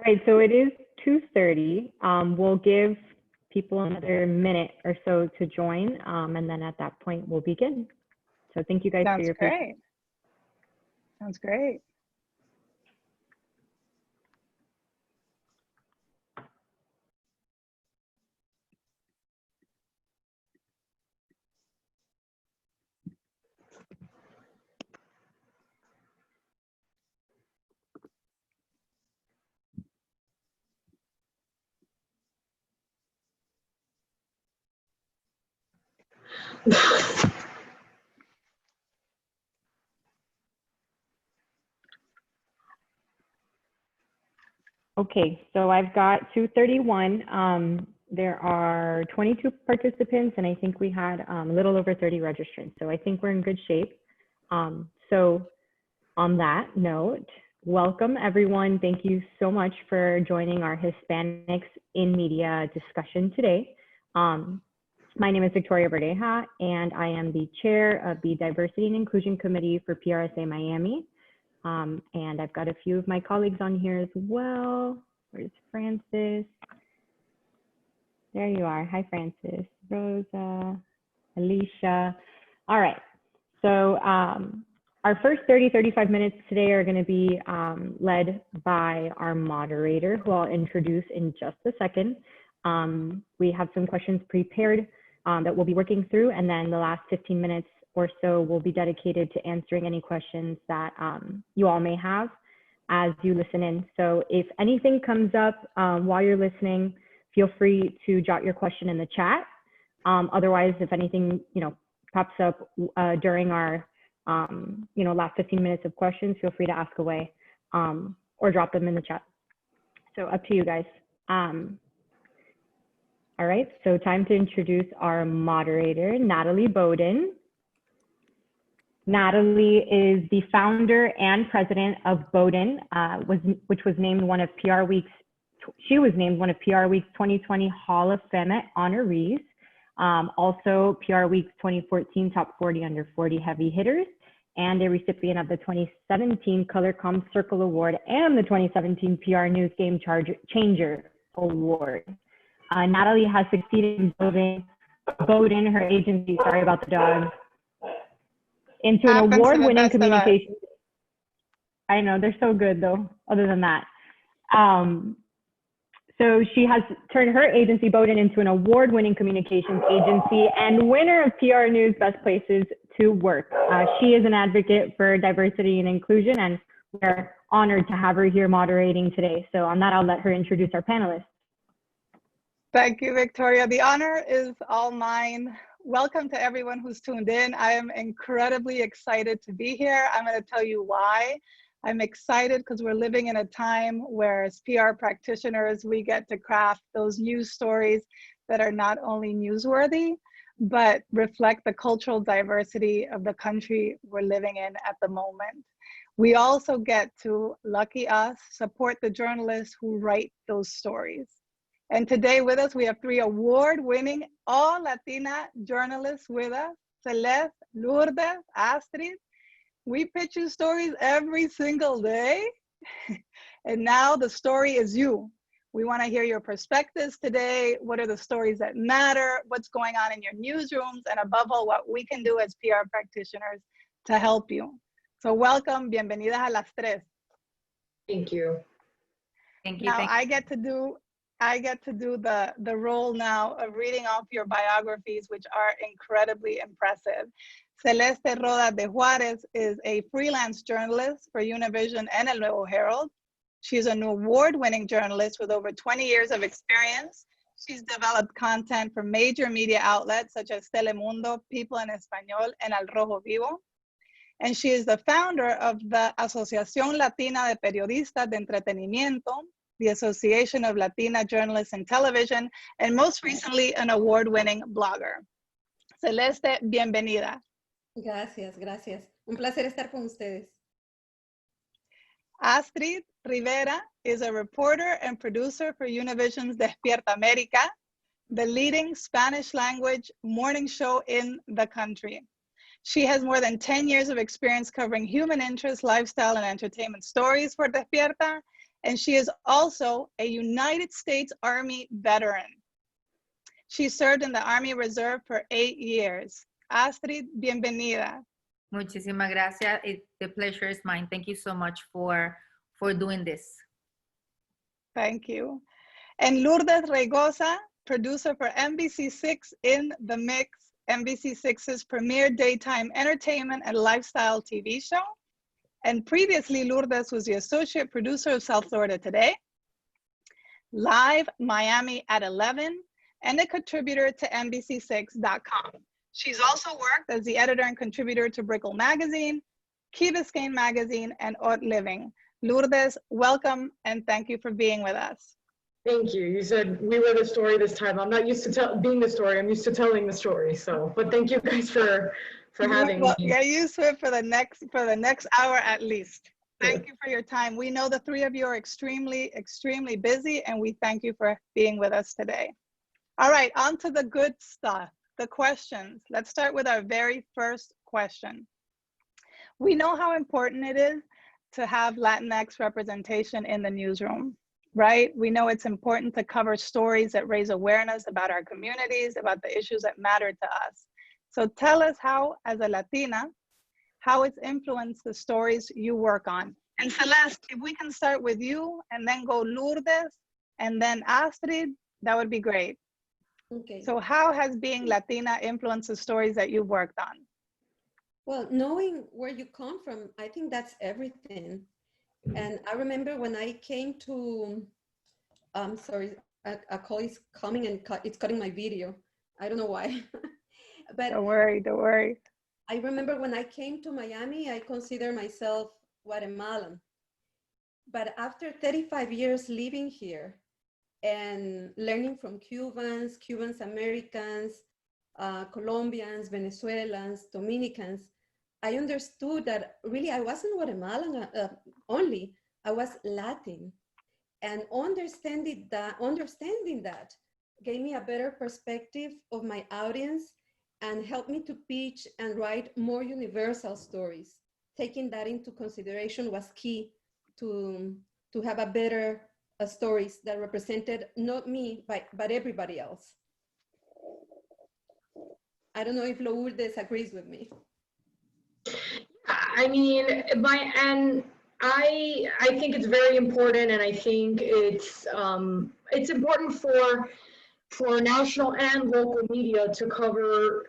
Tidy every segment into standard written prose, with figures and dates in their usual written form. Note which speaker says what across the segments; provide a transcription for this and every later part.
Speaker 1: right, so it is 2:30. We'll give people another minute or so to join, and then at that point we'll begin. So thank you guys for your patience.
Speaker 2: Sounds great.
Speaker 1: Okay, so I've got 231. There are 22 participants, and I think we had a little over 30 registrants. So I think we're in good shape. So on that note, welcome everyone. Thank you so much for joining our Hispanics in Media discussion today. My name is Victoria Verdeja, and I am the chair of the Diversity and Inclusion Committee for PRSA Miami. And I've got a few of my colleagues on here as well. Where's Francis? There you are. Hi, Francis. Rosa, Alicia. All right. So our first 35 minutes today are going to be led by our moderator, who I'll introduce in just a second. We have some questions prepared that we'll be working through, and then the last 15 minutes or so will be dedicated to answering any questions that you all may have as you listen in. So if anything comes up while you're listening, feel free to jot your question in the chat. Otherwise, if anything, pops up during our, last 15 minutes of questions, feel free to ask away or drop them in the chat. So up to you guys. All right, so time to introduce our moderator, Natalie Boden. Natalie is the founder and president of Boden, which was named one of PR Week's, she was named one of PR Week's 2020 Hall of Fame honorees. Also PR Week's 2014 Top 40 Under 40 Heavy Hitters, and a recipient of the 2017 ColorCom Circle Award and the 2017 PR News Game Changer Award. Natalie has succeeded in building Boden, her agency, sorry about the dog, into an award-winning communication. I know, they're so good though, other than that. So she has turned her agency, Boden, into an award-winning communications agency and winner of PR News Best Places to Work. She is an advocate for diversity and inclusion, and we're honored to have her here moderating today. So on that, I'll let her introduce our panelists.
Speaker 2: Thank you, Victoria. The honor is all mine. Welcome to everyone who's tuned in. I am incredibly excited to be here. I'm going to tell you why. I'm excited because we're living in a time where as PR practitioners, we get to craft those news stories that are not only newsworthy, but reflect the cultural diversity of the country we're living in at the moment. We also get to, lucky us, support the journalists who write those stories. And today with us, we have 3 award-winning all-Latina journalists with us, Celeste, Lourdes, Astrid. We pitch you stories every single day. And now the story is you. We want to hear your perspectives today. What are the stories that matter? What's going on in your newsrooms? And above all, what we can do as PR practitioners to help you. So welcome, bienvenidas a las tres.
Speaker 3: Thank you.
Speaker 4: Thank you.
Speaker 2: Now I get to do the role now of reading off your biographies, which are incredibly impressive. Celeste Rodas de Juarez is a freelance journalist for Univision and El Nuevo Herald. She's an award-winning journalist with over 20 years of experience. She's developed content for major media outlets such as Telemundo, People en Español, and Al Rojo Vivo. And she is the founder of the Asociación Latina de Periodistas de Entretenimiento, the Association of Latina Journalists in Television, and most recently, an award-winning blogger. Celeste, bienvenida.
Speaker 3: Gracias, gracias. Un placer estar con ustedes.
Speaker 2: Astrid Rivera is a reporter and producer for Univision's Despierta America, the leading Spanish language morning show in the country. She has more than 10 years of experience covering human interest, lifestyle, and entertainment stories for Despierta, and she is also a United States Army veteran. She served in the Army Reserve for 8 years. Astrid, bienvenida.
Speaker 4: Muchísimas gracias. The pleasure is mine. Thank you so much for doing this.
Speaker 2: Thank you. And Lourdes Reigosa, producer for NBC6 In the Mix, NBC6's premier daytime entertainment and lifestyle TV show. And previously, Lourdes was the associate producer of South Florida Today, Live Miami at 11, and a contributor to NBC6.com. She's also worked as the editor and contributor to Brickell Magazine, Key Biscayne Magazine, and Haute Living. Lourdes, welcome, and thank you for being with us.
Speaker 5: Thank you. You said we were the story this time. I'm not used to being the story. I'm used to telling the story. So, but thank you guys for having me.
Speaker 2: Get used to it for the next hour at least. Thank you for your time. We know the three of you are extremely, extremely busy, and we thank you for being with us today. All right, on to the good stuff, the questions. Let's start with our very first question. We know how important it is to have Latinx representation in the newsroom, right? We know it's important to cover stories that raise awareness about our communities, about the issues that matter to us. So tell us how, as a Latina, how it's influenced the stories you work on. And Celeste, if we can start with you and then go Lourdes and then Astrid, that would be great.
Speaker 3: Okay.
Speaker 2: So how has being Latina influenced the stories that you've worked on?
Speaker 3: Well, knowing where you come from, I think that's everything. And I remember when I came to, sorry, a call is coming and it's cutting my video. I don't know why. But
Speaker 2: don't worry.
Speaker 3: I remember when I came to Miami, I consider myself Guatemalan. But after 35 years living here and learning from Cubans, Americans, Colombians, Venezuelans, Dominicans, I understood that really I wasn't Guatemalan only, I was Latin. And understanding that gave me a better perspective of my audience and helped me to pitch and write more universal stories. Taking that into consideration was key to have a better stories that represented not me, but everybody else. I don't know if Lourdes agrees with me.
Speaker 5: I mean, I think it's very important, and I think it's important for national and local media to cover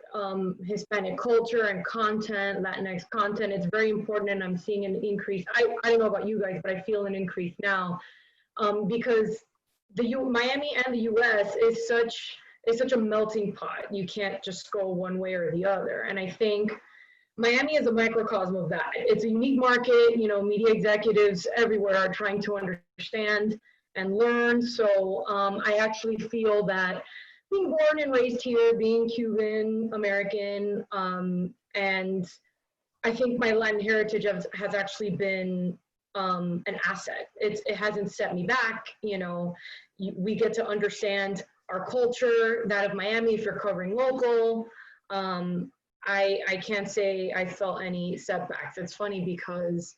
Speaker 5: Hispanic culture and content, Latinx content. It's very important, and I'm seeing an increase. I don't know about you guys, but I feel an increase now because Miami and the U.S. is such a melting pot. You can't just go one way or the other, and I think Miami is a microcosm of that. It's a unique market. You know, media executives everywhere are trying to understand and learn. So I actually feel that being born and raised here, being Cuban American, and I think my Latin heritage has actually been an asset. It hasn't set me back. You know, we get to understand our culture, that of Miami if you're covering local. I can't say I felt any setbacks. It's funny because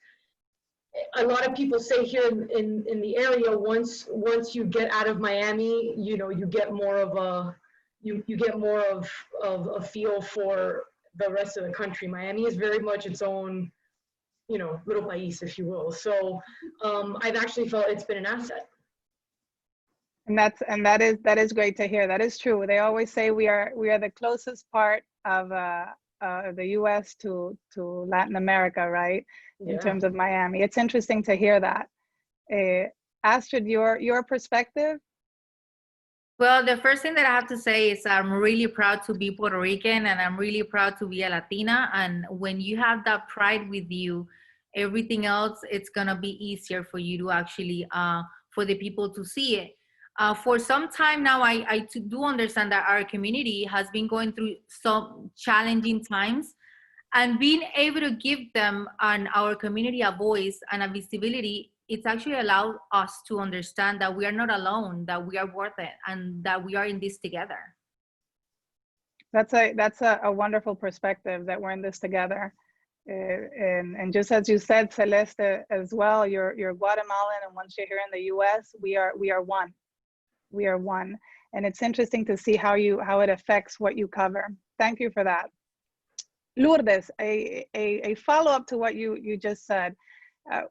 Speaker 5: a lot of people say here in the area, once you get out of Miami, you know, you get more of a feel for the rest of the country. Miami is very much its own, you know, little país, if you will. So I've actually felt it's been an asset.
Speaker 2: And that is great to hear. That is true. They always say we are the closest part of the U.S. to Latin America, right?
Speaker 5: Yeah.
Speaker 2: In terms of Miami. It's interesting to hear that. Astrid, your perspective?
Speaker 4: Well, the first thing that I have to say is I'm really proud to be Puerto Rican, and I'm really proud to be a Latina. And when you have that pride with you, everything else, it's gonna be easier for you to actually, for the people to see it. For some time now, I do understand that our community has been going through some challenging times, and being able to give them and our community a voice and a visibility, it's actually allowed us to understand that we are not alone, that we are worth it, and that we are in this together.
Speaker 2: That's a wonderful perspective, that we're in this together. And just as you said, Celeste, as well, you're Guatemalan, and once you're here in the U.S., we are one. We are one, and it's interesting to see how it affects what you cover. Thank you for that. Lourdes, a follow-up to what you just said.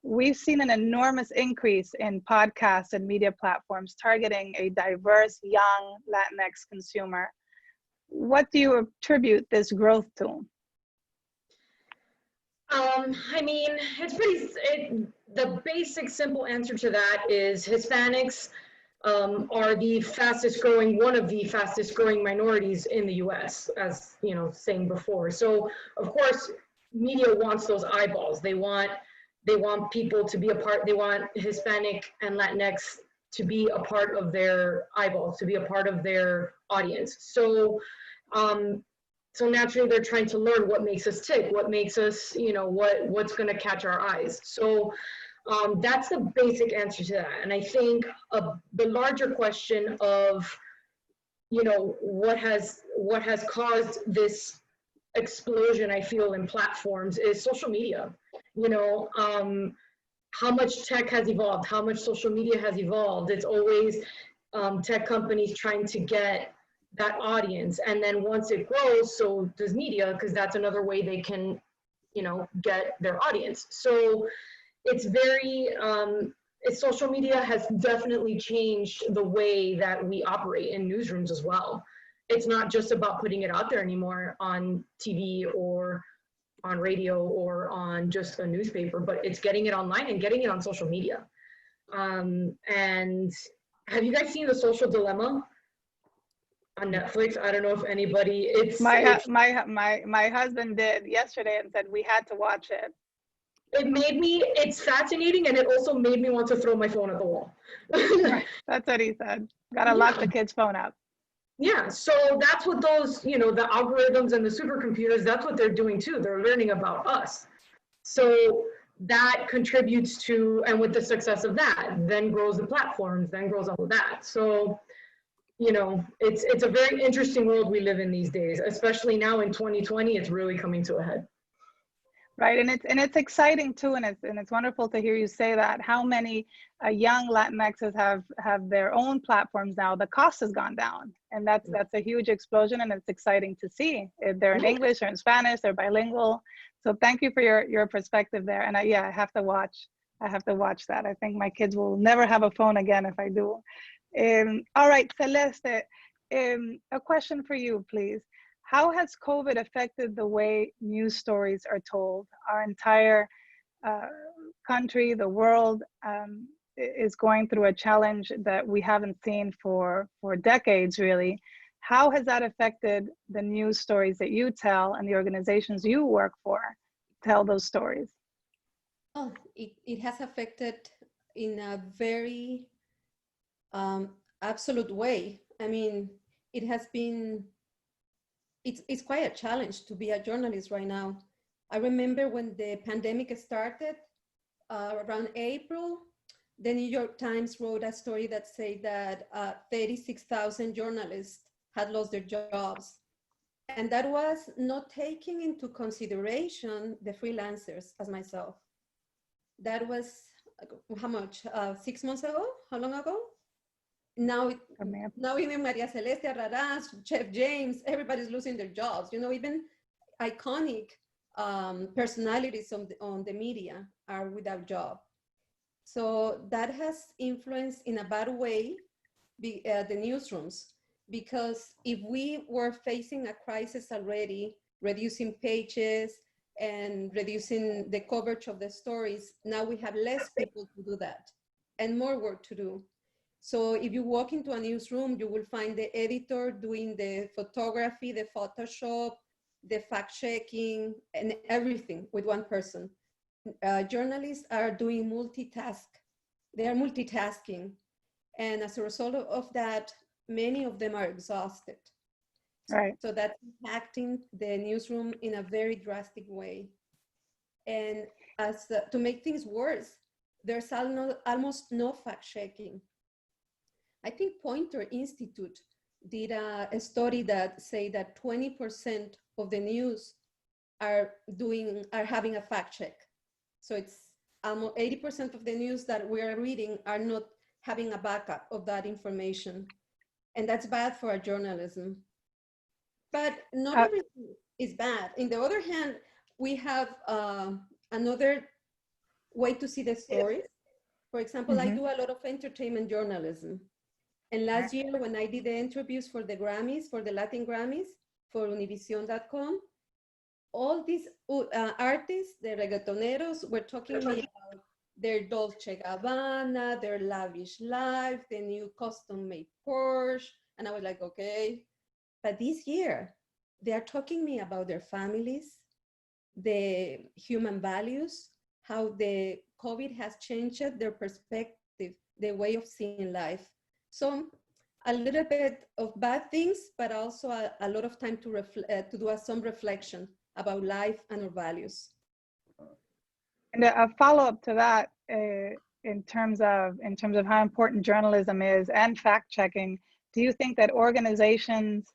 Speaker 2: We've seen an enormous increase in podcasts and media platforms targeting a diverse, young Latinx consumer. What do you attribute this growth to?
Speaker 5: I mean, the basic simple answer to that is Hispanics are the fastest growing, one of the fastest growing minorities in the US, as you know, saying before. So of course, media wants those eyeballs. They want people to be a part, they want Hispanic and Latinx to be a part of their eyeballs, to be a part of their audience. So so naturally, they're trying to learn what makes us tick, what makes us, you know, what's going to catch our eyes. So that's the basic answer to that. And I think the larger question of, you know, what has caused this explosion, I feel, in platforms is social media. You know, how much tech has evolved, how much social media has evolved. It's always tech companies trying to get that audience, and then once it grows, so does media, because that's another way they can, you know, get their audience. So it's very social media has definitely changed the way that we operate in newsrooms as well. It's not just about putting it out there anymore on TV or on radio or on just a newspaper, but it's getting it online and getting it on social media. And have you guys seen The Social Dilemma on Netflix? I don't know if anybody,
Speaker 2: my husband did yesterday and said we had to watch it.
Speaker 5: It's fascinating, and it also made me want to throw my phone at the wall.
Speaker 2: Right. That's what he said. Gotta lock the kid's phone up.
Speaker 5: Yeah, so that's what those, you know, the algorithms and the supercomputers, that's what they're doing too. They're learning about us. So that contributes to, and with the success of that, then grows the platforms, then grows all of that. So, you know, it's a very interesting world we live in these days, especially now in 2020, it's really coming to a head.
Speaker 2: Right, and it's exciting too, and it's wonderful to hear you say that. How many young Latinxes have their own platforms now? The cost has gone down, and that's a huge explosion, and it's exciting to see. If they're in English or in Spanish, they're bilingual. So thank you for your perspective there. And I have to watch that. I think my kids will never have a phone again if I do. All right, Celeste, a question for you, please. How has COVID affected the way news stories are told? Our entire country, the world, is going through a challenge that we haven't seen for decades, really. How has that affected the news stories that you tell and the organizations you work for tell those stories?
Speaker 3: Oh, it has affected in a very absolute way. I mean, it has been, it's quite a challenge to be a journalist right now. I remember when the pandemic started around April, the New York Times wrote a story that said that 36,000 journalists had lost their jobs. And that was not taking into consideration the freelancers as myself. That was how much, 6 months ago? How long ago? Now even Maria Celeste, Rodas, Chef James, everybody's losing their jobs. You know, even iconic personalities on the media are without job. So that has influenced in a bad way the newsrooms, because if we were facing a crisis already, reducing pages and reducing the coverage of the stories, now we have less people to do that and more work to do. So if you walk into a newsroom, you will find the editor doing the photography, the Photoshop, the fact checking, and everything with one person. Journalists are doing multitask. They are multitasking. And as a result of that, many of them are exhausted.
Speaker 2: Right.
Speaker 3: So that's impacting the newsroom in a very drastic way. And to make things worse, there's almost no fact checking. I think Poynter Institute did a study that say that 20% of the news are having a fact check. So it's almost 80% of the news that we are reading are not having a backup of that information. And that's bad for our journalism. But not everything is bad. On the other hand, we have another way to see the stories. For example, I do a lot of entertainment journalism. And last year when I did the interviews for the Grammys, for the Latin Grammys, for Univision.com, all these artists, the reggaetoneros, were talking to me about their Dolce Gabbana, their lavish life, the new custom-made Porsche. And I was like, okay. But this year, they are talking to me about their families, the human values, how the COVID has changed their perspective, the way of seeing life. So a little bit of bad things, but also a lot of time to do some reflection about life and our values.
Speaker 2: And a follow-up to that, in terms of how important journalism is and fact-checking, do you think that organizations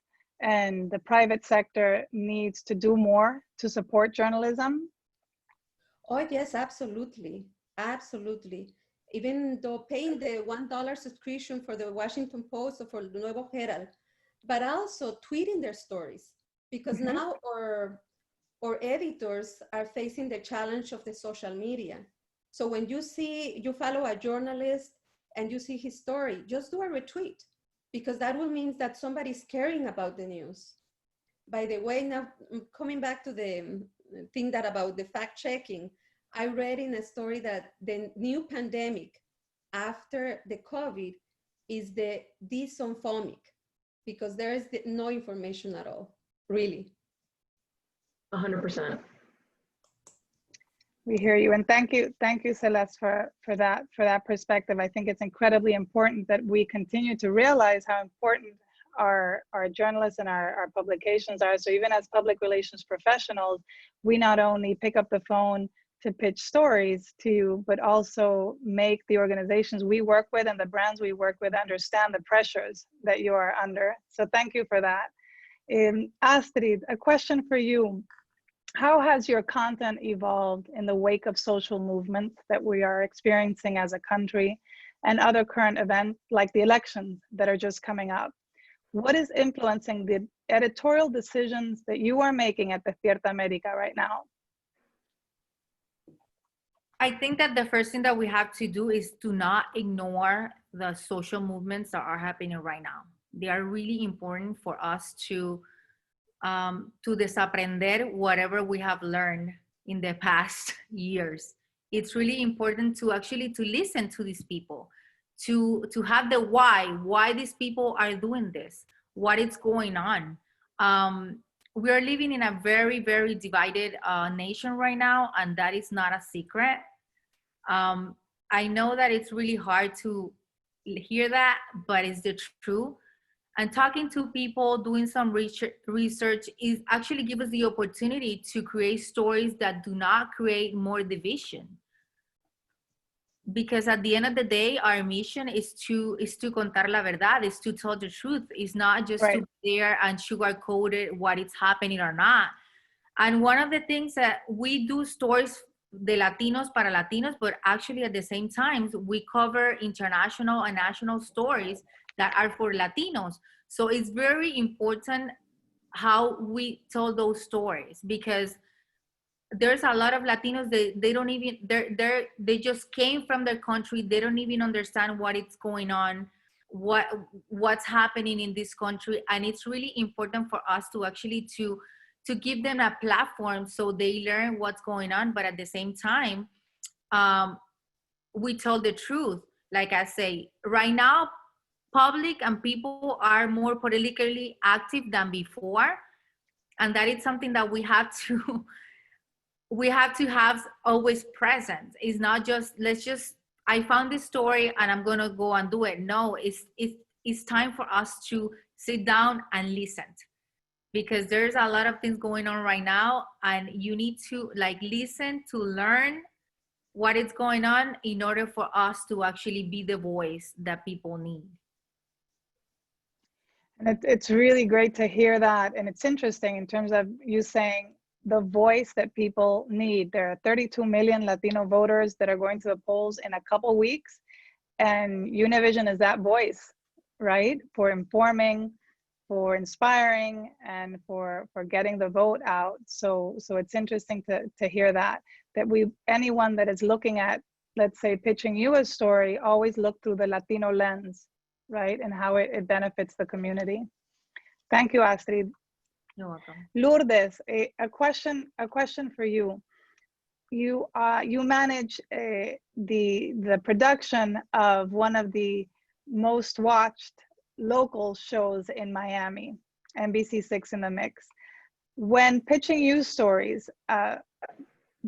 Speaker 2: and the private sector needs to do more to support journalism?
Speaker 3: Oh yes, absolutely, absolutely. Even though paying the $1 subscription for the Washington Post or for the Nuevo Herald, but also tweeting their stories, because now our editors are facing the challenge of the social media. So when you follow a journalist and you see his story, just do a retweet, because that will mean that somebody's caring about the news. By the way, now coming back to the thing that about the fact checking, I read in a story that the new pandemic after the COVID is the disinformic, because there is no information at all, really.
Speaker 5: 100%.
Speaker 2: We hear you, and thank you, Celeste, for that perspective. I think it's incredibly important that we continue to realize how important our journalists and our publications are. So even as public relations professionals, we not only pick up the phone to pitch stories to you, but also make the organizations we work with and the brands we work with understand the pressures that you are under. So thank you for that. Astrid, a question for you. How has your content evolved in the wake of social movements that we are experiencing as a country and other current events like the elections that are just coming up? What is influencing the editorial decisions that you are making at Despierta America right now?
Speaker 4: I think that the first thing that we have to do is to not ignore the social movements that are happening right now. They are really important for us to desaprender whatever we have learned in the past years. It's really important to actually to listen to these people, to have the why these people are doing this, what is going on. We are living in a very, very divided nation right now, and that is not a secret. I know that it's really hard to hear that, but it's the truth. And talking to people, doing some research is actually give us the opportunity to create stories that do not create more division. Because at the end of the day, our mission is to contar la verdad, is to tell the truth. It's not just to be there and sugarcoat it what is happening or not. And one of the things that we do stories de Latinos para Latinos, but actually at the same time, we cover international and national stories that are for Latinos. So it's very important how we tell those stories, because there's a lot of Latinos, they don't even, they just came from their country. They don't even understand what is going on, what's happening in this country. And it's really important for us to actually to give them a platform so they learn what's going on. But at the same time, we tell the truth. Like I say, right now, public and people are more politically active than before. And that is something that we have to have always present. It's not just, I found this story and I'm gonna go and do it. No, it's time for us to sit down and listen, because there's a lot of things going on right now, and you need to listen to learn what is going on in order for us to actually be the voice that people need.
Speaker 2: And it's really great to hear that. And it's interesting in terms of you saying the voice that people need. There are 32 million Latino voters that are going to the polls in a couple weeks, and Univision is that voice, right? For informing, for inspiring, and for getting the vote out. So it's interesting to hear that anyone that is looking at, let's say, pitching you a story, always look through the Latino lens, right? And how it benefits the community. Thank you, Astrid.
Speaker 4: You're welcome.
Speaker 2: Lourdes, a question for you. You manage the production of one of the most watched local shows in Miami, NBC6 in the Mix. When pitching you stories,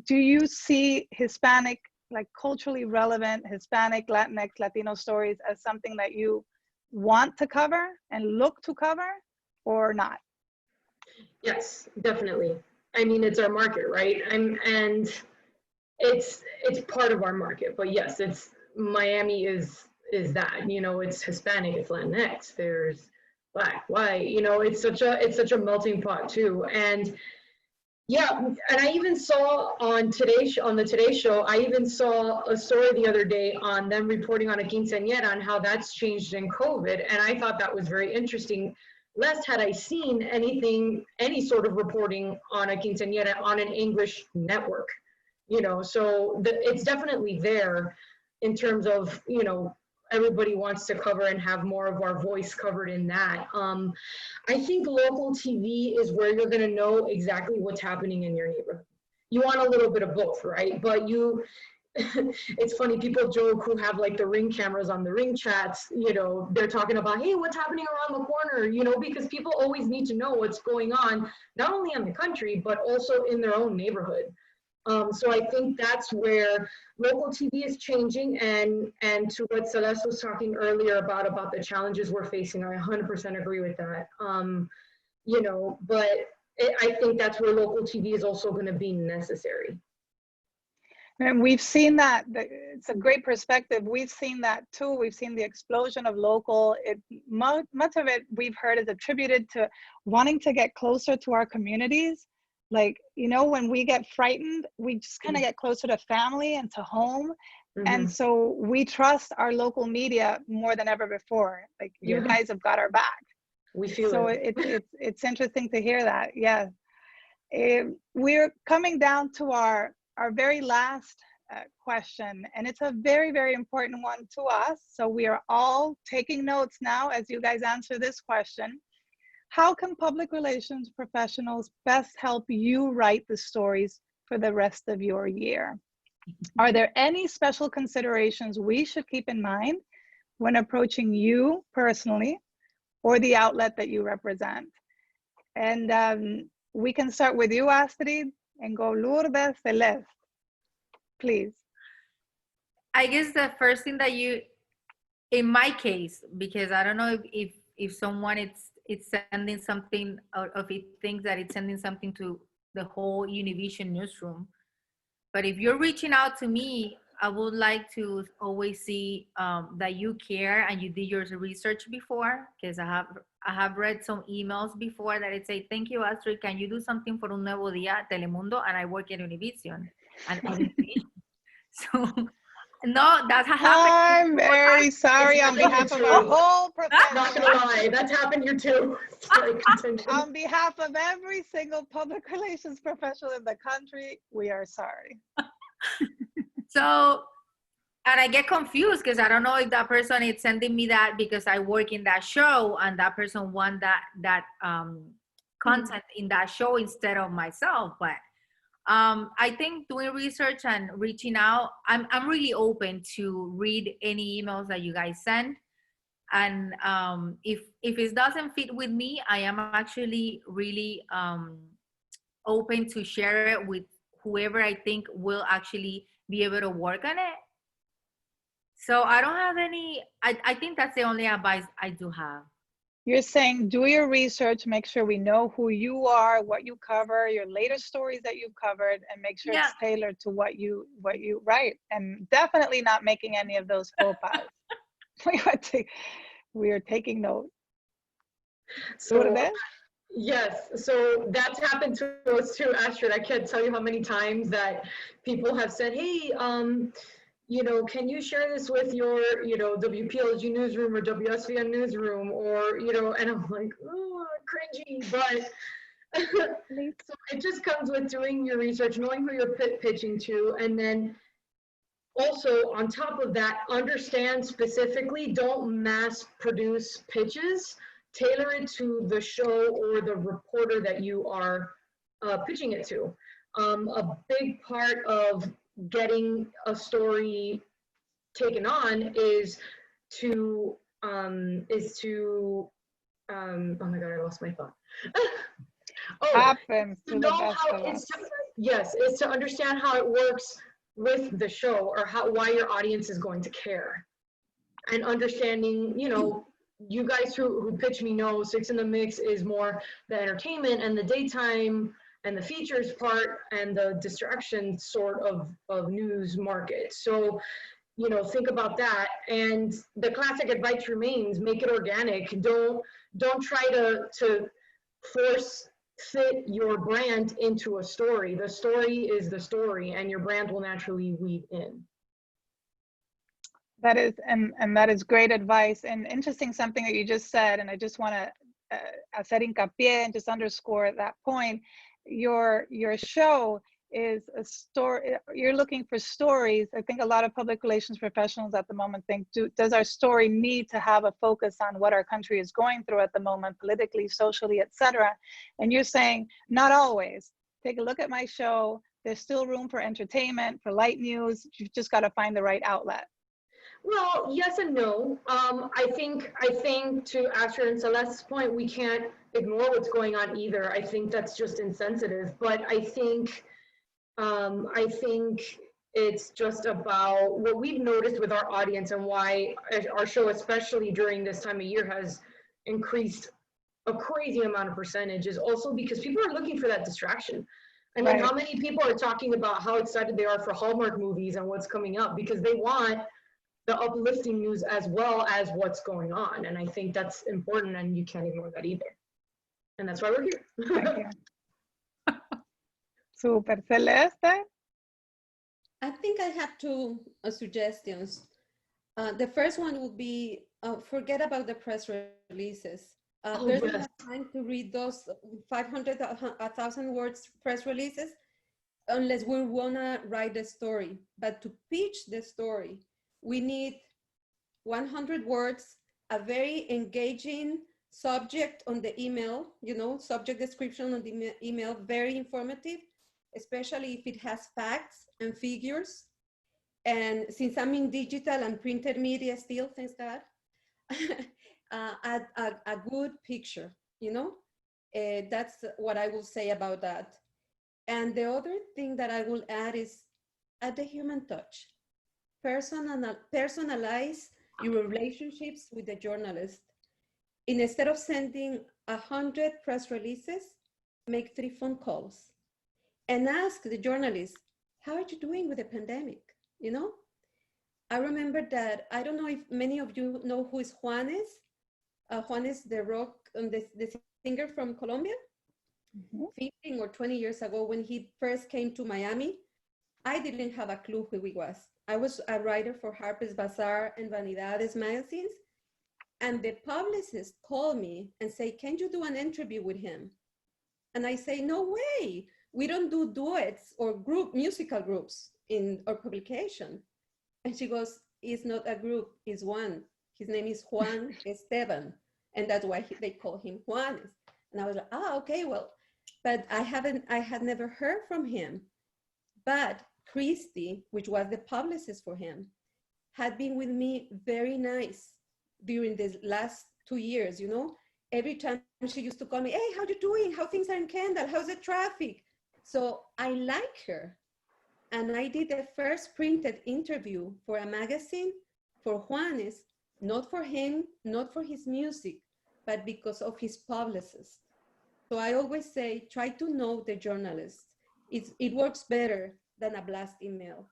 Speaker 2: do you see Hispanic, like culturally relevant Hispanic, Latinx, Latino stories as something that you want to cover and look to cover, or not?
Speaker 5: Yes, definitely. I mean, it's our market, right? And it's part of our market, but yes, it's Miami is that, you know, it's Hispanic, it's Latinx, there's Black, white, you know, it's such a melting pot too. And yeah, and I even saw on the Today Show, I even saw a story the other day on them reporting on a quinceañera and how that's changed in COVID, and I thought that was very interesting. Last had I seen any sort of reporting on a quinceañera on an English network, you know, so it's definitely there in terms of, you know, everybody wants to cover and have more of our voice covered in that. I think local TV is where you're gonna know exactly what's happening in your neighborhood. You want a little bit of both, right? But it's funny, people joke who have like the Ring cameras on the Ring chats, you know, they're talking about, hey, what's happening around the corner, you know, because people always need to know what's going on, not only in the country, but also in their own neighborhood. So I think that's where local TV is changing, and to what Celeste was talking earlier about the challenges we're facing, I 100% agree with that. You know, but I think that's where local TV is also going to be necessary.
Speaker 2: And we've seen that, it's a great perspective. We've seen that too. We've seen the explosion of local. Much of it we've heard is attributed to wanting to get closer to our communities. Like, you know, when we get frightened, we just kind of get closer to family and to home. Mm-hmm. And so we trust our local media more than ever before. Like, you guys have got our back.
Speaker 5: We feel
Speaker 2: so
Speaker 5: it.
Speaker 2: It's interesting to hear that. Yeah. We're coming down to our very last question, and it's a very, very important one to us. So we are all taking notes now as you guys answer this question. How can public relations professionals best help you write the stories for the rest of your year? Are there any special considerations we should keep in mind when approaching you personally or the outlet that you represent? And we can start with you, Astrid, and go Lourdes, Celeste, please.
Speaker 4: I guess the first thing that in my case, because I don't know if someone it's sending something, or if it thinks that it's sending something to the whole Univision newsroom. But if you're reaching out to me, I would like to always see that you care and you did your research before, because I have read some emails before that it say, thank you, Astrid, can you do something for Un Nuevo Día, Telemundo, and I work at Univision. And so, no, that happened.
Speaker 2: I'm very sorry on behalf of our whole profession.
Speaker 5: Not gonna lie, that's happened here too.
Speaker 2: On behalf of every single public relations professional in the country, we are sorry.
Speaker 4: So, and I get confused because I don't know if that person is sending me that because I work in that show and that person want that content in that show instead of myself. But I think doing research and reaching out, I'm really open to read any emails that you guys send. And if it doesn't fit with me, I am actually really open to share it with whoever I think will actually be able to work on it. So I don't have any, I think that's the only advice I do have.
Speaker 2: You're saying do your research, make sure we know who you are, what you cover, your latest stories that you've covered, and make sure it's tailored to what you write. And definitely not making any of those faux pas. We are taking note.
Speaker 5: So Yes, so that's happened to us too, Astrid. I can't tell you how many times that people have said, hey, you know, can you share this with your, you know, WPLG newsroom or WSVN newsroom, or, you know, and I'm like, oh, cringy, but so it just comes with doing your research, knowing who you're pitching to, and then also on top of that, understand specifically, don't mass produce pitches, tailor it to the show or the reporter that you are pitching it to. A big part of getting a story taken on is to oh my God, I lost my thought.
Speaker 2: Happens to
Speaker 5: To
Speaker 2: the
Speaker 5: know
Speaker 2: best
Speaker 5: how
Speaker 2: of us.
Speaker 5: yes, it's to understand how it works with the show, or why your audience is going to care, and understanding, you know, you guys who pitch me know Six in the Mix is more the entertainment and the daytime and the features part and the distraction sort of news market. So, you know, think about that. And the classic advice remains: make it organic. Don't try to force fit your brand into a story. The story is the story, and your brand will naturally weave in.
Speaker 2: That is, and that is great advice. And interesting, something that you just said, and I just want to hacer hincapié and just underscore that point. Your show is a story. You're looking for stories. I think a lot of public relations professionals at the moment think, does our story need to have a focus on what our country is going through at the moment, politically, socially, etc.? And you're saying, not always. Take a look at my show. There's still room for entertainment, for light news. You've just got to find the right outlet.
Speaker 5: Well, yes and no. I think to Astrid and Celeste's point, we can't ignore what's going on either. I think that's just insensitive. But I think it's just about what we've noticed with our audience, and why our show, especially during this time of year, has increased a crazy amount of percentage, is also because people are looking for that distraction. I mean, how many people are talking about how excited they are for Hallmark movies and what's coming up, because they want the uplifting news as well as what's going on. And I think that's important, and you can't ignore that either. And that's why we're here.
Speaker 2: Thank you. Super. Celeste?
Speaker 3: I think I have two suggestions. The first one would be forget about the press releases. There's not enough time to read those 500, 1,000 words press releases unless we want to write the story. But to pitch the story, we need 100 words, a very engaging subject on the email, you know, subject description on the email, very informative, especially if it has facts and figures. And since I'm in digital and printed media still, thanks God, a good picture, you know? That's what I will say about that. And the other thing that I will add is add the human touch. Personalize your relationships with the journalist. Instead of sending 100 press releases, make 3 phone calls and ask the journalist, how are you doing with the pandemic? You know, I remember that, I don't know if many of you know who is Juarez. Juarez, the rock, the singer from Colombia. 15 or 20 years ago, when he first came to Miami, I didn't have a clue who he was. I was a writer for Harper's Bazaar and Vanidades magazines. And the publicist called me and say, can you do an interview with him? And I say, no way. We don't do duets or musical groups in our publication. And she goes, it's not a group, it's one. His name is Juan Esteban. And that's why they call him Juanes. And I was like, okay, well, but I had never heard from him. But Christy, which was the publicist for him, had been with me very nice during the last 2 years, you know. Every time she used to call me, hey, how you doing? How things are in Kendall? How's the traffic? So I like her. And I did the first printed interview for a magazine for Juanes, not for him, not for his music, but because of his publicist. So I always say, try to know the journalist. It works better than a blast email.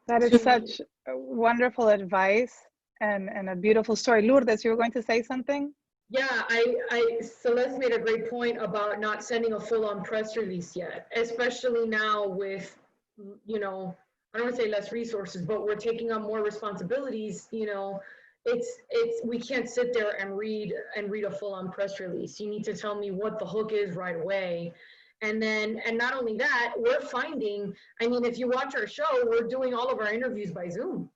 Speaker 2: That is such wonderful advice and a beautiful story. Lourdes, you were going to say something?
Speaker 5: Yeah, Celeste made a great point about not sending a full-on press release yet, especially now with, you know, I don't want to say less resources, but we're taking on more responsibilities, you know, we can't sit there and read a full-on press release. You need to tell me what the hook is right away. And not only that, we're finding, I mean, if you watch our show, we're doing all of our interviews by Zoom.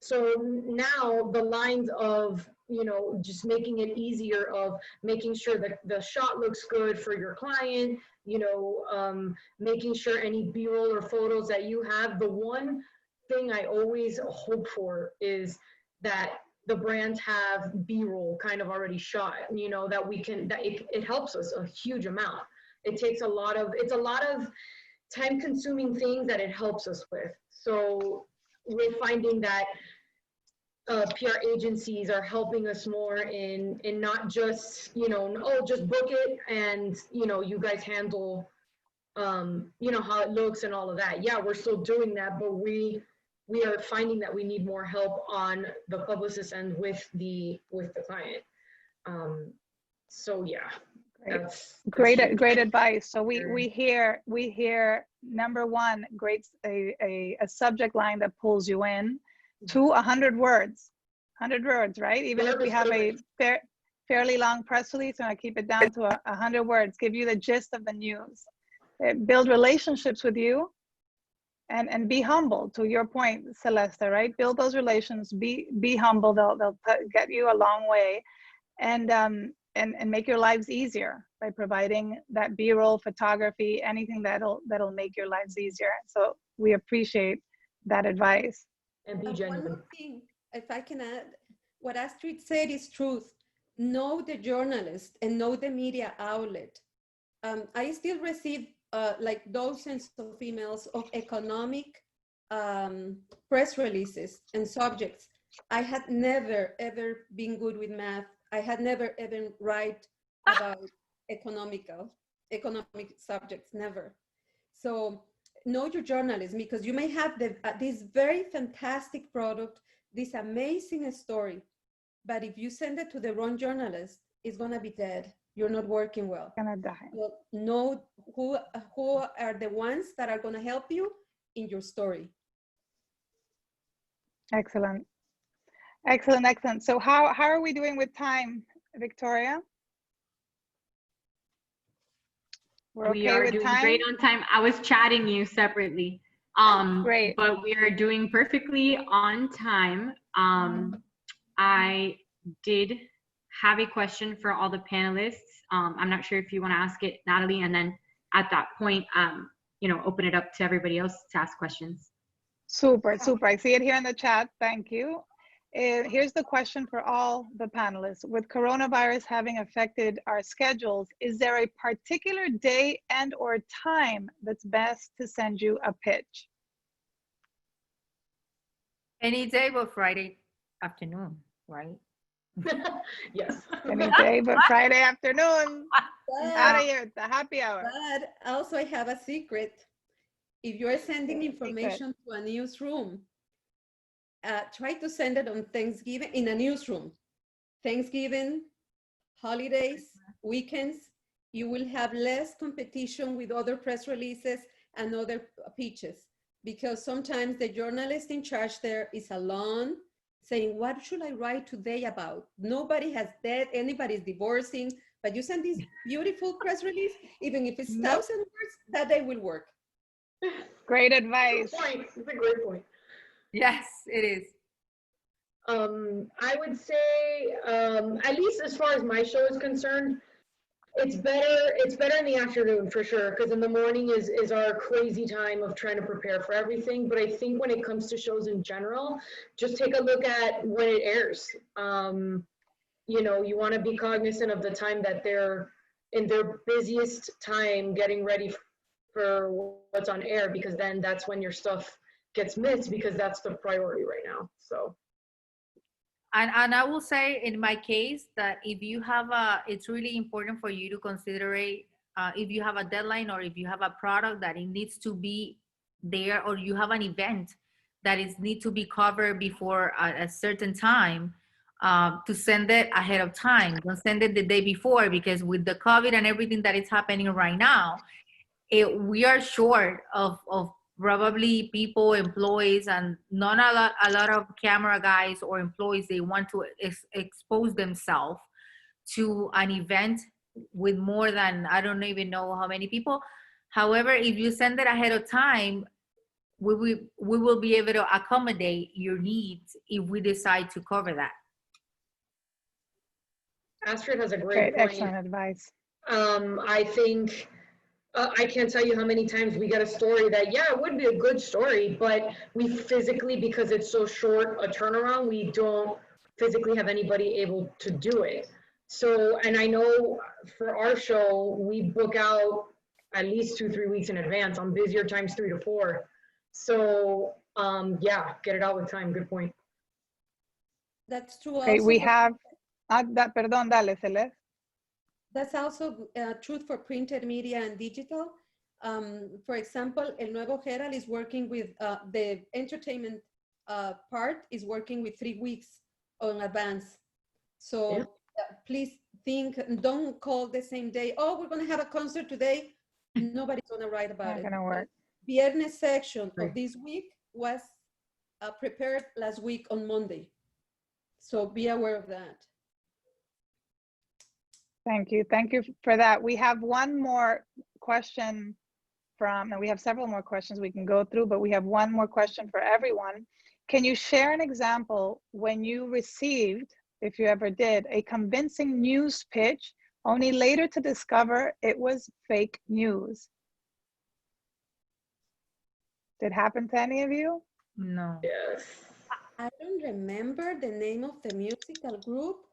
Speaker 5: So now the lines of, you know, just making it easier of making sure that the shot looks good for your client, you know, making sure any B-roll or photos that you have. The one thing I always hope for is that the brands have B-roll kind of already shot, you know, that we can, that it helps us a huge amount. It takes a lot of, it's a lot of time consuming things that it helps us with. So we're finding that PR agencies are helping us more in not just, you know, oh, just book it and, you know, you guys handle, you know, how it looks and all of that. Yeah, we're still doing that, but we are finding that we need more help on the publicist end with the client. So yeah, that's
Speaker 2: great advice. So we hear number one, a subject line that pulls you in to 100 words, right? Even if we have a fairly long press release, and I keep it down to 100 words, give you the gist of the news, build relationships with you, and be humble. To your point, Celeste, right? Build those relations. Be humble. They'll get you a long way, and make your lives easier by providing that B-roll photography, anything that'll make your lives easier. So we appreciate that advice.
Speaker 5: And be genuine.
Speaker 3: One more thing, if I can add, what Astrid said is truth. Know the journalist and know the media outlet. I still receive like dozens of emails of economic press releases and subjects. I had never, ever been good with math. I had never even write about economic subjects, never. So know your journalism, because you may have this very fantastic product, this amazing story, but if you send it to the wrong journalist, it's gonna be dead. You're not working well.
Speaker 2: Gonna die.
Speaker 3: Well, know who are the ones that are gonna help you in your story.
Speaker 2: Excellent. So how are we doing with time, Victoria?
Speaker 6: We are doing great on time. I was chatting you separately.
Speaker 2: Great.
Speaker 6: But we are doing perfectly on time. I did have a question for all the panelists. I'm not sure if you want to ask it, Natalie, and then at that point, you know, open it up to everybody else to ask questions.
Speaker 2: Super. I see it here in the chat. Thank you. Here's the question for all the panelists. With coronavirus having affected our schedules, is there a particular day and or time that's best to send you a pitch?
Speaker 4: Any day but Friday afternoon, right?
Speaker 5: Yes.
Speaker 2: Any day but Friday afternoon. Out of here, it's the happy hour.
Speaker 3: But also I have a secret. If you're sending information to a newsroom, try to send it on Thanksgiving, in a newsroom. Thanksgiving, holidays, weekends, you will have less competition with other press releases and other pitches, because sometimes the journalist in charge there is alone saying, what should I write today about? Nobody has dead, anybody's divorcing, but you send this beautiful press release, even if it's 1,000 words, that day will work.
Speaker 2: Great advice.
Speaker 5: It's a great point.
Speaker 4: Yes, it is.
Speaker 5: I would say, at least as far as my show is concerned, it's better in the afternoon for sure, because in the morning is our crazy time of trying to prepare for everything. But I think when it comes to shows in general, just take a look at when it airs. You know, you want to be cognizant of the time that they're in their busiest time getting ready for what's on air, because then that's when your stuff gets missed, because that's the priority right now. So.
Speaker 4: And I will say in my case that if you have it's really important for you to consider if you have a deadline or if you have a product that it needs to be there, or you have an event that is need to be covered before a certain time, to send it ahead of time. Don't send it the day before, because with the COVID and everything that is happening right now, we are short of probably people, employees, and not a lot of camera guys or employees. They want to expose themselves to an event with more than, I don't even know how many people. However, if you send it ahead of time, we will be able to accommodate your needs if we decide to cover that.
Speaker 5: Astrid has a great point.
Speaker 2: Excellent advice.
Speaker 5: I think, I can't tell you how many times we get a story that, yeah, it would be a good story, but we physically, because it's so short a turnaround, we don't physically have anybody able to do it. So, and I know for our show, we book out at least 2-3 weeks in advance. On busier times, 3 to 4. So, yeah, get it out with time. Good point.
Speaker 3: That's true.
Speaker 2: Okay,
Speaker 3: Also
Speaker 2: we have, perdón, dale, Celeste.
Speaker 3: That's also true for printed media and digital. For example, El Nuevo Herald is working with the entertainment part is working with 3 weeks in advance. So
Speaker 5: Yeah.
Speaker 3: Please think, don't call the same day. Oh, we're going to have a concert today. Nobody's going to write about
Speaker 2: Not
Speaker 3: it.
Speaker 2: gonna work.
Speaker 3: Viernes section
Speaker 5: Right.
Speaker 3: of this week was prepared last week on Monday. So be aware of that.
Speaker 2: Thank you. Thank you for that. We have one more question and we have several more questions we can go through, but we have one more question for everyone. Can you share an example when you received, if you ever did, a convincing news pitch, only later to discover it was fake news? Did it happen to any of you?
Speaker 4: No.
Speaker 5: Yes.
Speaker 3: I don't remember the name of the musical group,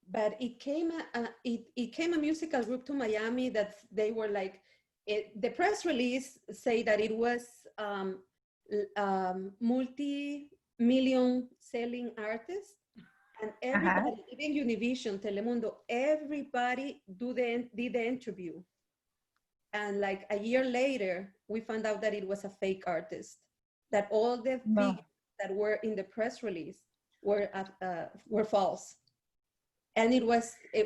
Speaker 3: but it came a musical group to Miami that they were like, the press release say that it was multi-million selling artist, and everybody, even Univision, Telemundo, everybody did the interview. And like a year later, we found out that it was a fake artist, that all the figures that were in the press release were false. And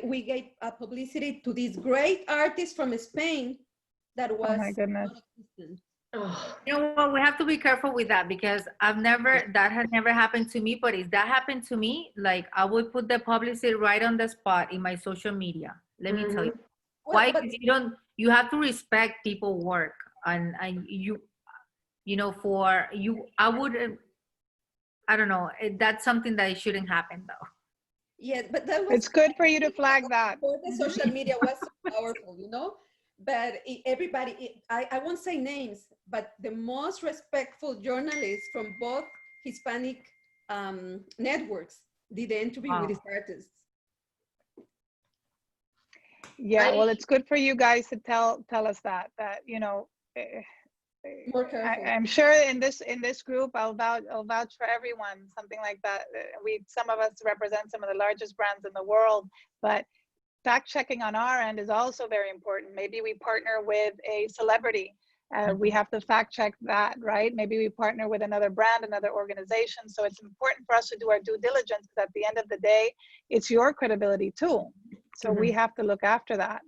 Speaker 3: we gave publicity to this great artist from Spain that was
Speaker 2: Oh my goodness.
Speaker 3: non-existent.
Speaker 5: Oh,
Speaker 4: You know what? We have to be careful with that, because that has never happened to me. But if that happened to me, like, I would put the publicity right on the spot in my social media. Let me tell you. Why?
Speaker 3: Well,
Speaker 4: Because you have to respect people's work, and I don't know. That's something that shouldn't happen, though.
Speaker 3: Yes, but that was.
Speaker 2: It's good for you to flag that.
Speaker 3: The social media was so powerful, you know. But I won't say names, but the most respectful journalists from both Hispanic networks did the interview with these artists.
Speaker 2: Yeah, well, it's good for you guys to tell us that you know.
Speaker 3: More careful.
Speaker 2: I'm sure in this group, I'll vouch for everyone. Something like that. Some of us represent some of the largest brands in the world, but fact checking on our end is also very important. Maybe we partner with a celebrity. We have to fact check that, right? Maybe we partner with another brand, another organization. So it's important for us to do our due diligence, because at the end of the day, it's your credibility too. So we have to look after that.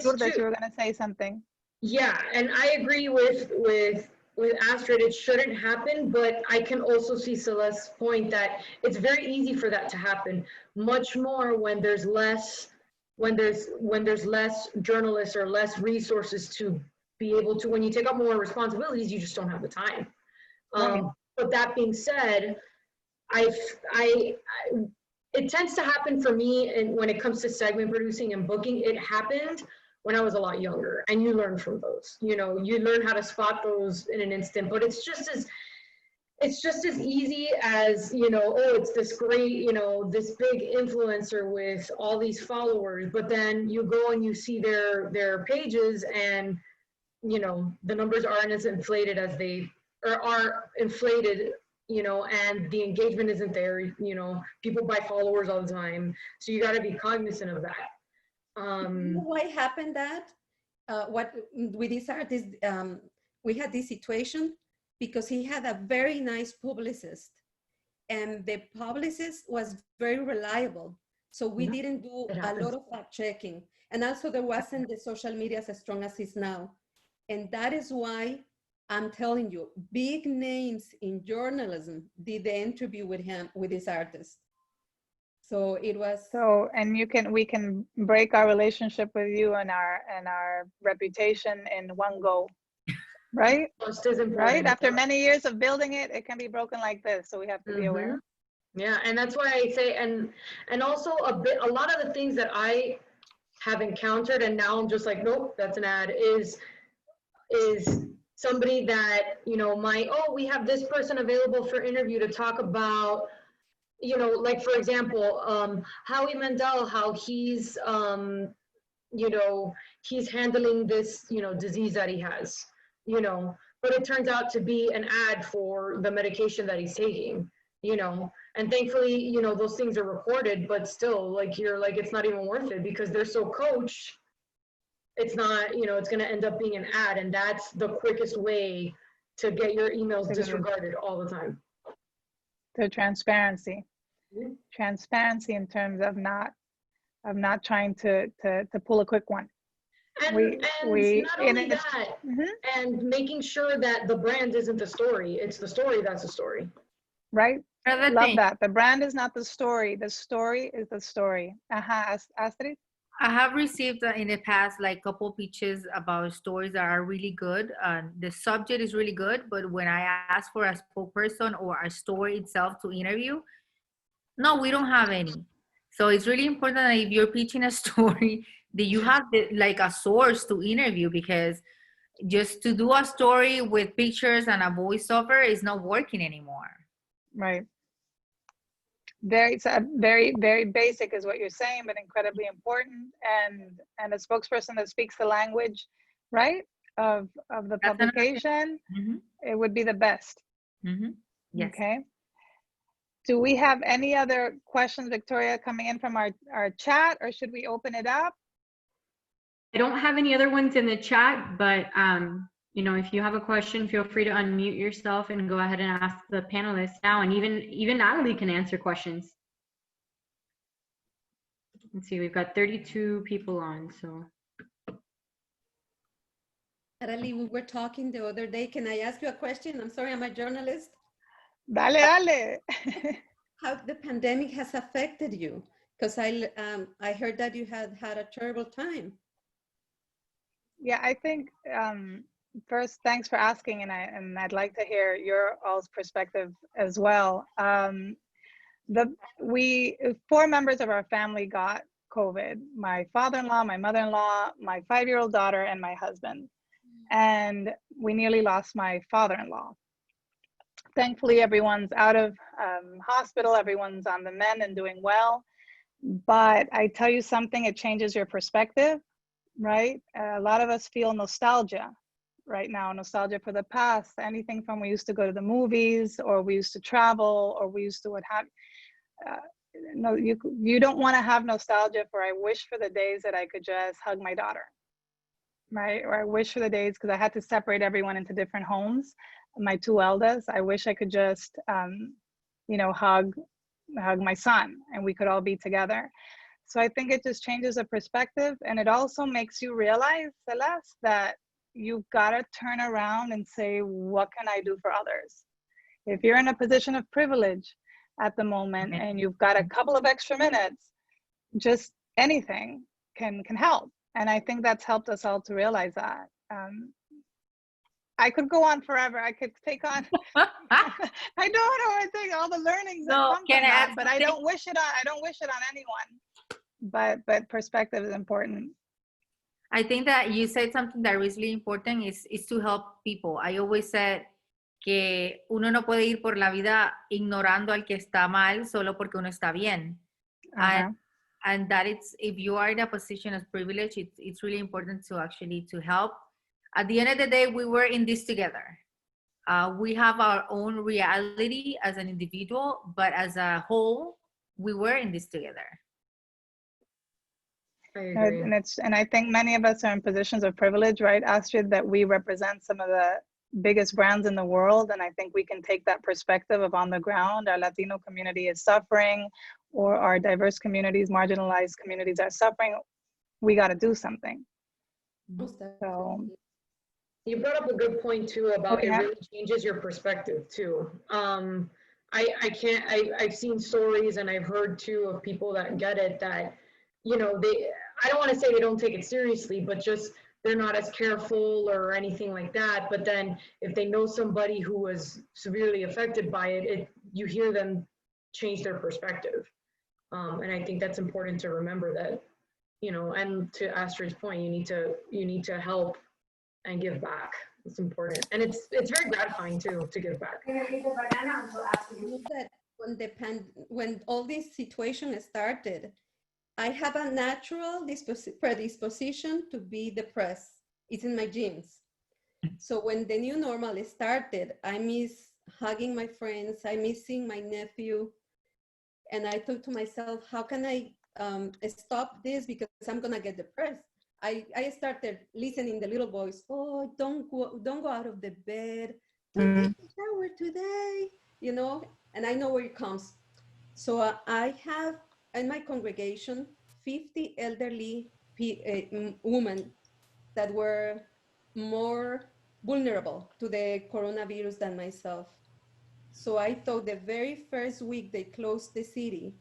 Speaker 2: Lourdes, you were going to say something.
Speaker 5: Yeah, and I agree with Astrid. It shouldn't happen, but I can also see Celeste's point that it's very easy for that to happen. Much more when there's less journalists or less resources to be able to. When you take up more responsibilities, you just don't have the time. But that being said, it tends to happen for me, and when it comes to segment producing and booking, it happened when I was a lot younger, and you learn from those. You know, you learn how to spot those in an instant. But it's just as easy as, you know, oh, it's this great, you know, this big influencer with all these followers, but then you go and you see their pages, and you know, the numbers aren't as inflated as they are inflated, you know, and the engagement isn't there. You know, people buy followers all the time, so you got to be cognizant of that.
Speaker 3: You know why happened that? What with this artist, we had this situation because he had a very nice publicist, and the publicist was very reliable. So we
Speaker 5: Yeah,
Speaker 3: didn't do
Speaker 5: it
Speaker 3: a
Speaker 5: happens.
Speaker 3: lot of fact checking. And also there wasn't the social media as strong as it's now. And that is why I'm telling you, big names in journalism did the interview with him, with this artist. So it was.
Speaker 2: So, and we can break our relationship with you and our reputation in one go, right?
Speaker 5: Trust is important.
Speaker 2: Right? After many years of building it, it can be broken like this. So we have to be aware.
Speaker 5: Yeah, and that's why I say, and also a lot of the things that I have encountered, and now I'm just like, nope, that's an ad, is somebody that, you know, we have this person available for interview to talk about, you know, like for example, Howie Mandel, how he's, you know, he's handling this, you know, disease that he has, you know, but it turns out to be an ad for the medication that he's taking, you know, and thankfully, you know, those things are recorded, but still, like, you're like, it's not even worth it because they're so coached. It's not, you know, it's going to end up being an ad, and that's the quickest way to get your emails disregarded all the time.
Speaker 2: The transparency, transparency in terms of not trying to pull a quick one.
Speaker 5: And not only that, and making sure that the brand isn't the story, it's the story that's the story.
Speaker 2: Right?
Speaker 4: Another
Speaker 2: Love
Speaker 4: thing,
Speaker 2: that. The brand is not the story. The story is the story. Astrid?
Speaker 4: I have received in the past like couple pitches about stories that are really good. The subject is really good, but when I ask for a spokesperson or a story itself to interview, no, we don't have any. So it's really important that if you're pitching a story, that you have like a source to interview, because just to do a story with pictures and a voiceover is not working anymore.
Speaker 2: Right. Very, very basic is what you're saying, but incredibly important. And a spokesperson that speaks the language, right, of the publication, it would be the best.
Speaker 4: Yes.
Speaker 2: Okay. Do we have any other questions, Victoria, coming in from our chat, or should we open it up?
Speaker 6: I don't have any other ones in the chat, but you know, if you have a question, feel free to unmute yourself and go ahead and ask the panelists now, and even Natalie can answer questions. Let's see, we've got 32 people on, so.
Speaker 3: Natalie, we were talking the other day. Can I ask you a question? I'm sorry, I'm a journalist.
Speaker 2: Dale, dale.
Speaker 3: How the pandemic has affected you? Because I heard that you had a terrible time.
Speaker 2: Yeah, I think first, thanks for asking, and I'd like to hear your all's perspective as well. 4 members of our family got COVID: my father-in-law, my mother-in-law, my 5-year-old daughter, and my husband. And we nearly lost my father-in-law. Thankfully, everyone's out of hospital, everyone's on the mend and doing well. But I tell you something, it changes your perspective, right? A lot of us feel nostalgia right now, nostalgia for the past, anything from we used to go to the movies, or we used to travel, or we used to what have. No, you don't want to have nostalgia for, I wish for the days that I could just hug my daughter, right? Or I wish for the days, because I had to separate everyone into different homes, my 2 eldest, I wish I could just, you know, hug my son and we could all be together. So I think it just changes the perspective, and it also makes you realize, Celeste, that you've got to turn around and say, what can I do for others? If you're in a position of privilege at the moment and you've got a couple of extra minutes, just anything can help. And I think that's helped us all to realize that. I could go on forever. I could take on. I don't know. I think all the learnings that come from that, but I don't wish it on anyone. But perspective is important.
Speaker 4: I think that you said something that is really important is to help people. I always said que uno no puede ir por la vida ignorando al que está mal solo porque uno está bien. And that it's, if you are in a position of privilege, it's really important to actually to help. At the end of the day, we were in this together. We have our own reality as an individual, but as a whole, we were in this together.
Speaker 5: I agree.
Speaker 2: And I think many of us are in positions of privilege, right, Astrid, that we represent some of biggest brands in the world. And I think we can take that perspective of on the ground, our Latino community is suffering, or our diverse communities, marginalized communities are suffering. We got to do something. So
Speaker 5: you brought up a good point too about
Speaker 2: yeah.
Speaker 5: it really changes your perspective too. I've seen stories and I've heard too of people that get it that, you know, I don't want to say they don't take it seriously, but just they're not as careful or anything like that. But then if they know somebody who was severely affected by it, you hear them change their perspective. And I think that's important to remember that, you know, and to Astrid's point, you need to help and give back. It's important. And it's very gratifying too, to give back.
Speaker 3: That when all this situation started, I have a natural predisposition to be depressed. It's in my genes. So when the new normal started, I miss hugging my friends. I miss seeing my nephew. And I thought to myself, how can I stop this? Because I'm gonna get depressed. I started listening the little voice. Oh, don't go out of the bed. Don't take a shower today. You know, and I know where it comes. So I have in my congregation 50 elderly women that were more vulnerable to the coronavirus than myself. So I thought the very first week they closed the city,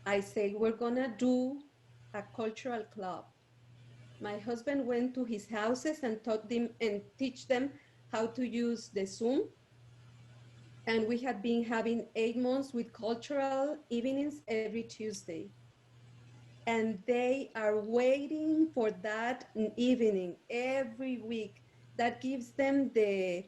Speaker 3: I said, we're gonna do a cultural club. My husband went to his houses and taught them and teach them how to use the Zoom. And we had been having 8 months with cultural evenings every Tuesday. And they are waiting for that evening every week. That gives them the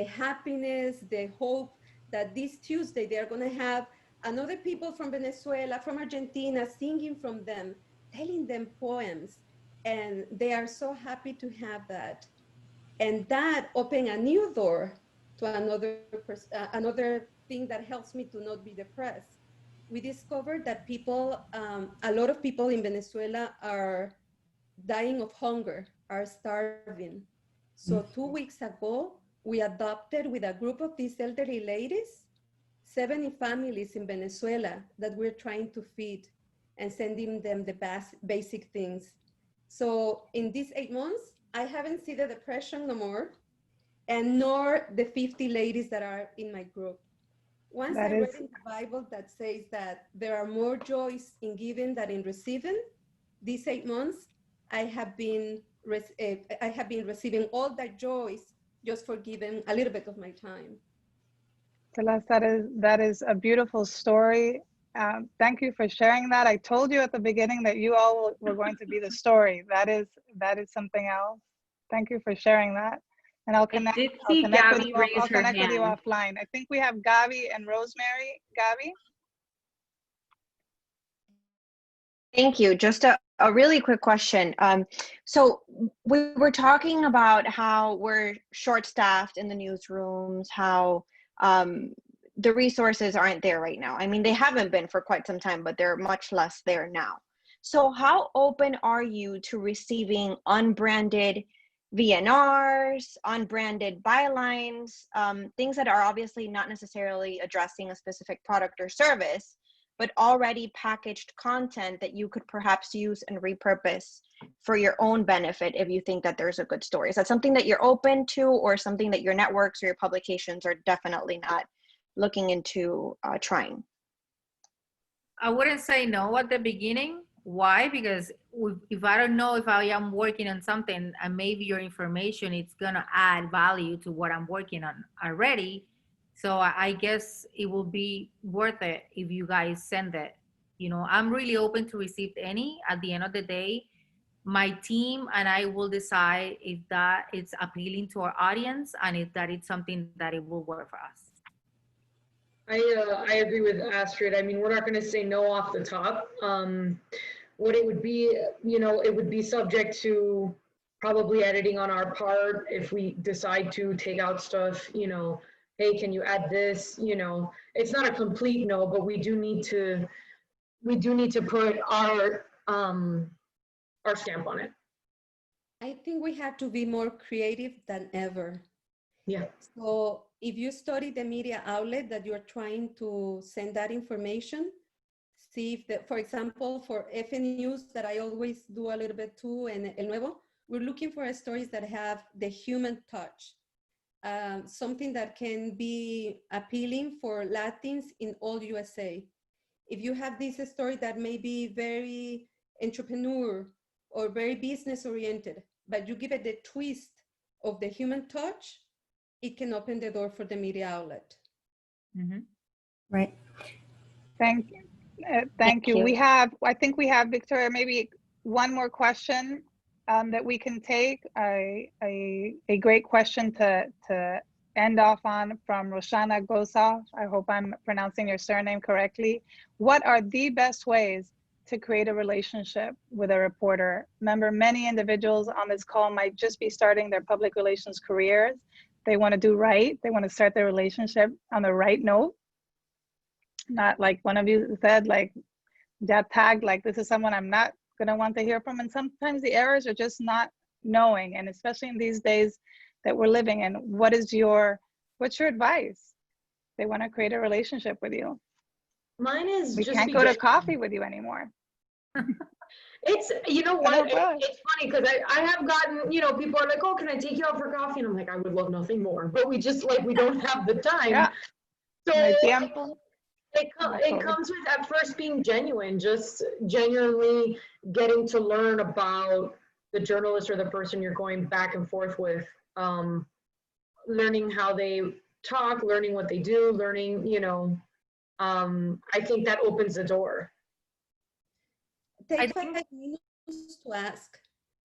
Speaker 3: happiness, the hope that this Tuesday they're gonna have another people from Venezuela, from Argentina, singing from them, telling them poems. And they are so happy to have that. And that opened a new door to another thing that helps me to not be depressed. We discovered that people, a lot of people in Venezuela are dying of hunger, are starving. So 2 weeks ago, we adopted with a group of these elderly ladies, 70 families in Venezuela that we're trying to feed and sending them the basic things. So in these 8 months, I haven't seen the depression no more, and nor the 50 ladies that are in my group. Once I read in the Bible that says that there are more joys in giving than in receiving, these 8 months, I have been receiving all that joys just for giving a little bit of my time.
Speaker 2: Celeste, that is a beautiful story. Thank you for sharing that. I told you at the beginning that you all were going to be the story. That is something else. Thank you for sharing that. And I'll connect with you offline. I think we have Gabi and Rosemary. Gabi?
Speaker 7: Thank you. Just a really quick question. So we were talking about how we're short-staffed in the newsrooms, how the resources aren't there right now. I mean, they haven't been for quite some time, but they're much less there now. So how open are you to receiving unbranded VNRs, unbranded bylines, things that are obviously not necessarily addressing a specific product or service, but already packaged content that you could perhaps use and repurpose for your own benefit if you think that there's a good story? Is that something that you're open to, or something that your networks or your publications are definitely not looking into trying?
Speaker 4: I wouldn't say no at the beginning. Why? Because if I don't know if I am working on something, and maybe your information, it's gonna add value to what I'm working on already. So I guess it will be worth it if you guys send it. You know, I'm really open to receive any. At the end of the day, my team and I will decide if that it's appealing to our audience and if that it's something that it will work for us.
Speaker 5: I agree with Astrid. I mean, we're not going to say no off the top. What it would be, you know, it would be subject to probably editing on our part if we decide to take out stuff, you know, hey, can you add this? You know, it's not a complete no, but we do need to put our stamp on it.
Speaker 3: I think we have to be more creative than ever.
Speaker 5: Yeah.
Speaker 3: So if you study the media outlet that you're trying to send that information, see if, for example, for FN News that I always do a little bit too, and El Nuevo, we're looking for stories that have the human touch, something that can be appealing for Latins in all USA. If you have this story that may be very entrepreneur or very business oriented, but you give it the twist of the human touch, it can open the door for the media outlet.
Speaker 4: Mm-hmm.
Speaker 1: Right.
Speaker 2: Thank you. Thank you. I think we have, Victoria, maybe one more question that we can take. A great question to end off on from Roshana Gosa. I hope I'm pronouncing your surname correctly. What are the best ways to create a relationship with a reporter? Remember, many individuals on this call might just be starting their public relations careers. They want to do right. They want to start their relationship on the right note. Not like one of you said, like that tagged, like this is someone I'm not going to want to hear from. And sometimes the errors are just not knowing. And especially in these days that we're living in, what's your advice? They want to create a relationship with you.
Speaker 5: Mine is
Speaker 2: we
Speaker 5: just
Speaker 2: can't go to coffee with you anymore.
Speaker 5: It's, you know what, it's funny because I have gotten, you know, people are like, oh, can I take you out for coffee? And I'm like, I would love nothing more, but we just like, we don't have the time.
Speaker 2: Yeah.
Speaker 5: So it
Speaker 2: Totally.
Speaker 5: comes with at first being genuine, just genuinely getting to learn about the journalist or the person you're going back and forth with, learning how they talk, learning what they do, learning, you know, I think that opens the door.
Speaker 3: Take 5 minutes to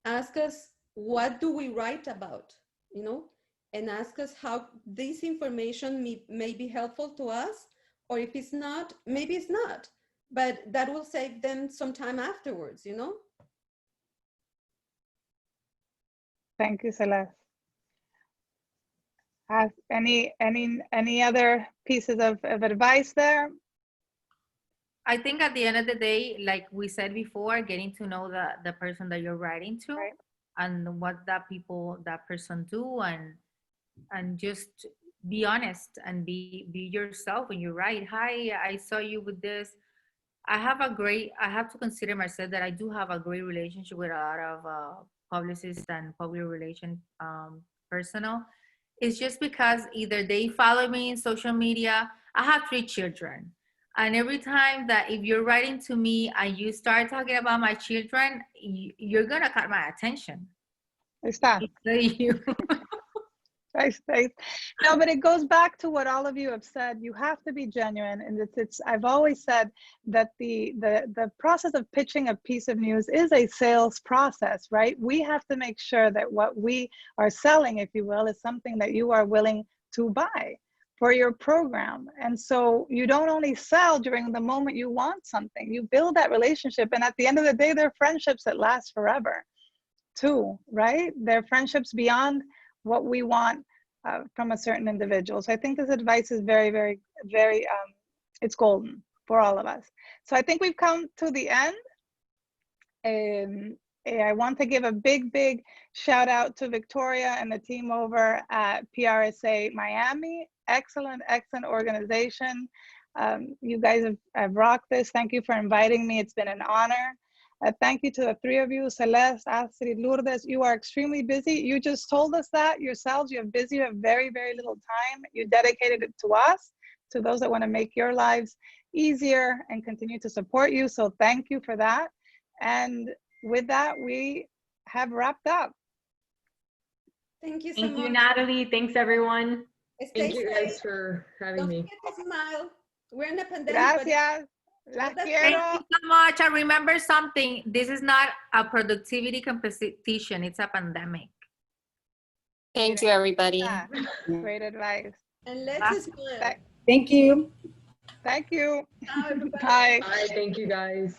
Speaker 3: ask us, what do we write about, you know, and ask us how this information may be helpful to us, or if it's not, maybe it's not, but that will save them some time afterwards, you know.
Speaker 2: Thank you, Celeste. Any other pieces of advice there?
Speaker 4: I think at the end of the day, like we said before, getting to know the person that you're writing to, right, and what that person do, and just be honest and be yourself when you write. Hi, I saw you with this. I have to consider myself that I do have a great relationship with a lot of publicists and public relation personnel. It's just because either they follow me in social media. I have 3 children. And every time that if you're writing to me and you start talking about my children, you're going to cut my attention.
Speaker 2: Está. No, but it goes back to what all of you have said. You have to be genuine. And I've always said that the process of pitching a piece of news is a sales process, right? We have to make sure that what we are selling, if you will, is something that you are willing to buy for your program. And so you don't only sell during the moment you want something, you build that relationship. And at the end of the day, they're friendships that last forever too, right? They're friendships beyond what we want from a certain individual. So I think this advice is very, very, very, it's golden for all of us. So I think we've come to the end. I want to give a big, big shout out to Victoria and the team over at PRSA Miami. Excellent, excellent organization. You guys have rocked this. Thank you for inviting me. It's been an honor. Thank you to the 3 of you, Celeste, Astrid, Lourdes. You are extremely busy. You just told us that yourselves. You have very, very little time. You dedicated it to us, to those that want to make your lives easier and continue to support you. So thank you for that. And with that, we have wrapped up.
Speaker 3: Thank you so much.
Speaker 6: Thank you, Natalie. Thanks, everyone.
Speaker 5: Thank you guys for having me.
Speaker 3: Don't forget to smile. We're in a pandemic.
Speaker 2: Gracias. Las quiero.
Speaker 4: Thank you so much. And remember something, this is not a productivity competition, it's a pandemic.
Speaker 8: Thank you, everybody.
Speaker 2: Great advice.
Speaker 3: And let's smile.
Speaker 1: Thank you.
Speaker 2: Thank you.
Speaker 3: Bye.
Speaker 2: Bye.
Speaker 5: Bye, thank you guys.